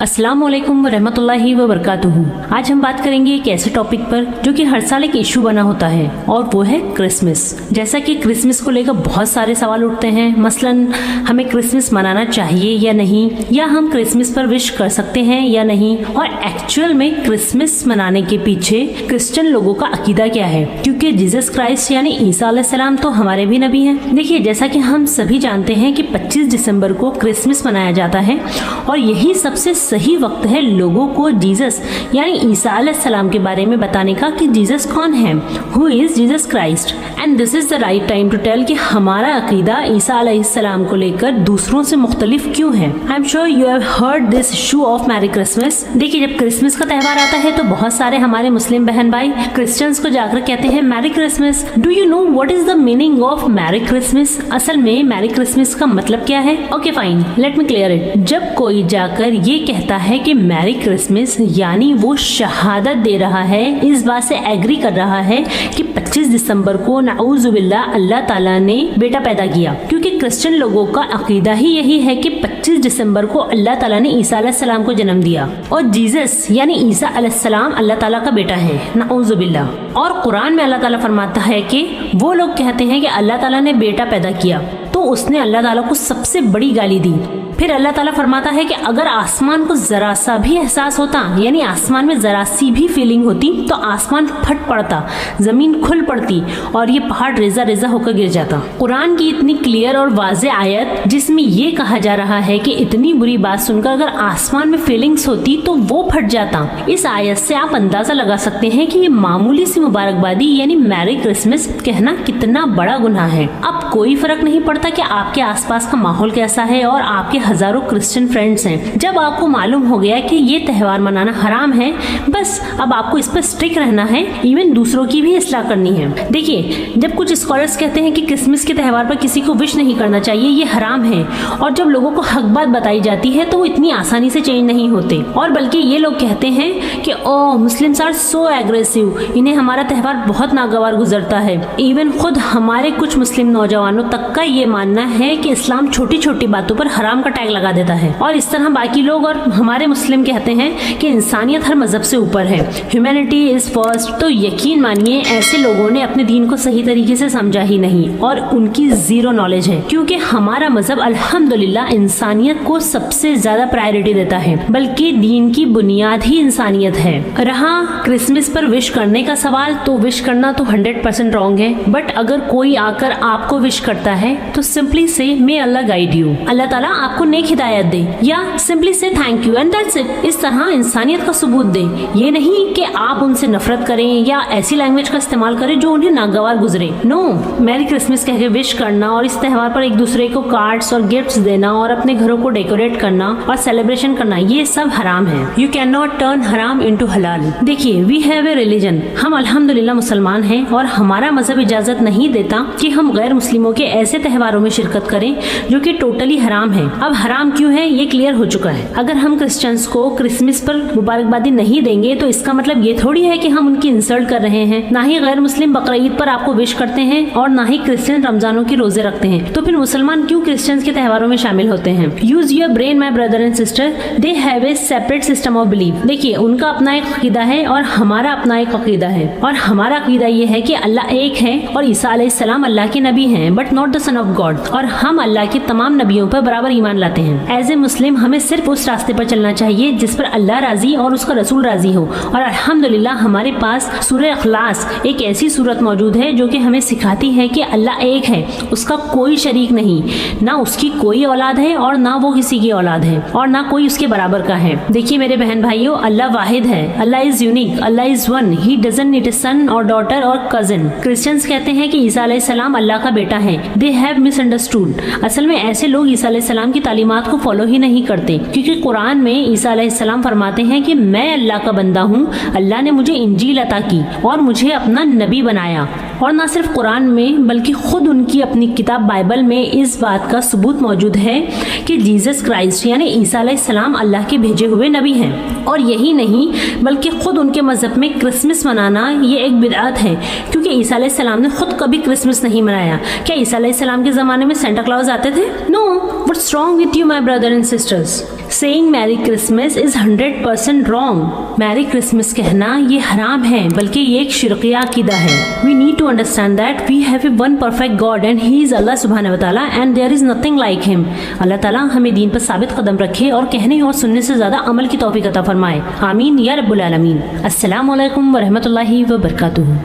अस्सलाम वालेकुम रहमतुल्लाहि व बरकातुहू। आज हम बात करेंगे एक ऐसे टॉपिक पर जो कि हर साल एक इशू बना होता है और वो है क्रिसमस। जैसा कि क्रिसमस को लेकर बहुत सारे सवाल उठते हैं, मसलन हमें क्रिसमस मनाना चाहिए या नहीं, या हम क्रिसमस पर विश कर सकते हैं या नहीं, और एक्चुअल में क्रिसमस मनाने के पीछे क्रिश्चियन लोगों का अकीदा क्या है, क्योंकि जीसस क्राइस्ट यानी ईसा अलैहिस्सलाम तो हमारे भी नबी हैं। देखिए, जैसा कि हम सभी जानते हैं कि 25 दिसंबर को क्रिसमस मनाया जाता है और यही सबसे सही वक्त है लोगों को जीसस यानी ईसा अलैहिस्सलाम के बारे में बताने का कि जीसस कौन है, who is Jesus Christ, and this is the right time to tell कि हमारा अकीदा ईसा अलैहिस्सलाम को लेकर दूसरों से मुख्तलिफ क्यों है। I am sure you have heard this issue of merry Christmas. देखिए, जब क्रिसमस का त्यौहार आता है तो बहुत सारे हमारे मुस्लिम बहन भाई क्रिश्चियंस को जाकर कहते हैं merry Christmas. Do you know what is the meaning of merry Christmas? असल में मैरी क्रिसमस का मतलब क्या है? Okay fine, let me clear it. जब कोई जाकर ये कहता है कि मैरी क्रिसमस यानी वो शहादत दे रहा है, इस बात से एग्री कर रहा है कि 25 दिसंबर को नाउजुबिल्लाह अल्लाह ताला ने बेटा पैदा किया, क्योंकि क्रिश्चियन लोगों का अकीदा ही यही है कि 25 दिसंबर को अल्लाह ताला ने ईसा अलैहिस्सलाम को जन्म दिया और जीसस यानी ईसा अलैहिस्सलाम अल्लाह ताला का बेटा है, नाउजुबिल्लाह। और कुरान में अल्लाह ताला फरमाता है कि वो लोग कहते हैं कि अल्लाह ताला ने बेटा पैदा किया तो उसने अल्लाह ताला को सबसे बड़ी गाली दी। फिर अल्लाह ताला फरमाता है कि अगर आसमान को जरा सा भी एहसास होता, यानी आसमान में जरा सी भी फीलिंग होती, तो आसमान फट पड़ता, जमीन खुल पड़ती और ये पहाड़ रेजा रेजा होकर गिर जाता। कुरान की इतनी क्लियर और वाज़े आयत जिसमें ये कहा जा रहा है कि इतनी बुरी बात सुनकर अगर आसमान में फीलिंग्स होती तो वो फट जाता। इस आयत से आप अंदाजा लगा सकते हैं कि ये मामूली सी मुबारकबादी यानी मैरी क्रिसमस कहना कितना बड़ा गुनाह है। अब कोई फर्क नहीं पड़ता कि आपके आसपास का माहौल कैसा है और आपके हजारों क्रिश्चियन फ्रेंड्स हैं। जब आपको मालूम हो गया कि ये त्यौहार मनाना हराम है, बस अब आपको इस पर स्ट्रिक रहना है, इवन दूसरों की भी इस्लाह करनी है। देखिए, जब कुछ स्कॉलर्स कहते हैं कि क्रिसमस के त्यौहार पर किसी को विश नहीं करना चाहिए, ये हराम है, और जब लोगों को हक बात बताई जाती है तो वो इतनी आसानी से चेंज नहीं होते, और बल्कि ये लोग कहते हैं कि ओह मुस्लिम्स आर सो एग्रेसिव, इन्हें हमारा त्यौहार बहुत नागवार गुजरता है। इवन खुद हमारे कुछ मुस्लिम नौजवानों तक का ये मानना है कि इस्लाम छोटी छोटी बातों पर हराम का टैग लगा देता है, और इस तरह बाकी लोग और हमारे मुस्लिम कहते हैं कि इंसानियत हर मजहब से ऊपर है, ह्यूमैनिटी इज फर्स्ट। तो यकीन मानिए ऐसे लोगों ने अपने दीन को सही तरीके से समझा ही नहीं और उनकी जीरो नॉलेज है, क्योंकि हमारा मजहब अल्हम्दुलिल्लाह इंसानियत को सबसे ज्यादा प्रायोरिटी देता है, बल्कि दीन की बुनियाद ही इंसानियत है। रहा क्रिसमस पर विश करने का सवाल, तो विश करना तो 100% रॉन्ग है, बट अगर कोई आकर आपको विश करता है तो सिंपली से मे अल्लाह गाइड यू, अल्लाह ताला आपको नेक हिदायत दे, या सिंपली से thank you and that's it. इस तरह इंसानियत का सबूत दे, ये नहीं कि आप उनसे नफरत करें या ऐसी लैंग्वेज का इस्तेमाल करें जो उन्हें नागवार गुजरे। नो, मैरी क्रिसमस कह के विश करना और इस त्यौहार पर एक दूसरे को कार्ड्स और गिफ्ट्स देना और अपने घरों को डेकोरेट करना और सेलिब्रेशन करना, ये सब हराम है। यू कैन नॉट टर्न हराम इनटू हलाल। देखिए, वी हैव ए रिलीजन, हम अल्हम्दुलिल्लाह मुसलमान हैं और हमारा मजहब इजाजत नहीं देता कि हम गैर मुस्लिमों के ऐसे त्योहारों में शिरकत करें जो कि टोटली हराम है। अब हराम क्यों है ये क्लियर हो चुका है। अगर हम क्रिश्चियंस को क्रिसमस पर मुबारकबादी नहीं देंगे तो इसका मतलब ये थोड़ी है कि हम उनकी इंसल्ट कर रहे हैं। ना ही गैर मुस्लिम बकरीद पर आपको विश करते हैं और ना ही क्रिश्चियन रमजानों के रोजे रखते हैं, तो फिर मुसलमान क्यों क्रिश्चियंस के त्योहारों में शामिल होते हैं? Use your brain my brother and sister, they have a separate system of belief. देखिए, उनका अपना एक अकीदा है और हमारा अपना एक अकीदा है, और हमारा अकीदा ये है कि अल्लाह एक है और ईसा अलैहिस्सलाम अल्लाह के नबी हैं, but not the son of God, और हम अल्लाह के तमाम नबियों पर बराबर ईमान लाते हैं। एज ए मुस्लिम हमें सिर्फ उस रास्ते पर चलना चाहिए जिस पर अल्लाह राजी और उसका रसूल राजी हो, और अल्हम्दुलिल्लाह हमारे पास सूरह इखलास एक ऐसी सूरत मौजूद है जो कि हमें सिखाती है कि अल्लाह एक है, उसका कोई शरीक नहीं, ना उसकी कोई औलाद है और ना वो किसी की औलाद है, और ना कोई उसके बराबर का है। देखिए मेरे बहन भाइयों, अल्लाह वाहिद है, Allah is unique, Allah is one, he doesn't need a son और डॉटर और कजिन। क्रिश्चियंस कहते हैं कि ईसा अलैहिस्सलाम अल्लाह का बेटा है, दे हैव मिसअंडरस्टूड। असल में ऐसे लोग ईसा अलैहिस्सलाम की तालीमात को फॉलो ही नहीं करते, क्योंकि कुरान में ईसा अलैहिस्सलाम फरमाते हैं कि मैं अल्लाह का बंदा हूँ, अल्लाह ने मुझे इंजील अता की और मुझे अपना नबी बनाया। और न सिर्फ कुरान में बल्कि खुद उनकी अपनी किताब बाइबल में इस बात का सबूत मौजूद है कि जीसस क्राइस्ट यानी ईसा अलैहिस्सलाम अल्लाह के भेजे हुए नबी हैं। और यही नहीं बल्कि खुद उनके मजहब में क्रिसमस मनाना ये एक बिदअत है, क्योंकि ईसा अलैहिस्सलाम ने खुद कभी क्रिसमस नहीं मनाया। क्या ईसा अलैहिस्सलाम के जमाने में सेंटा क्लॉज आते थे? No. What's wrong with you my brother and sisters? Saying merry Christmas is 100% wrong. Merry Christmas कहना ये हराम है, बल्कि ये एक शिरकिया अकीदा है। We need to understand that we have a one perfect God and he is Allah सुब्हानहू व तआला and there is nothing like him. Allah ताला हमें दीन पर साबित कदम रखे और कहने और सुनने से ज्यादा अमल की तौफीक अता फरमाए। आमीन या रब्बुल आलमीन। अस्सलामु अलैकुम व रहमतुल्लाहि व बरकातुहू।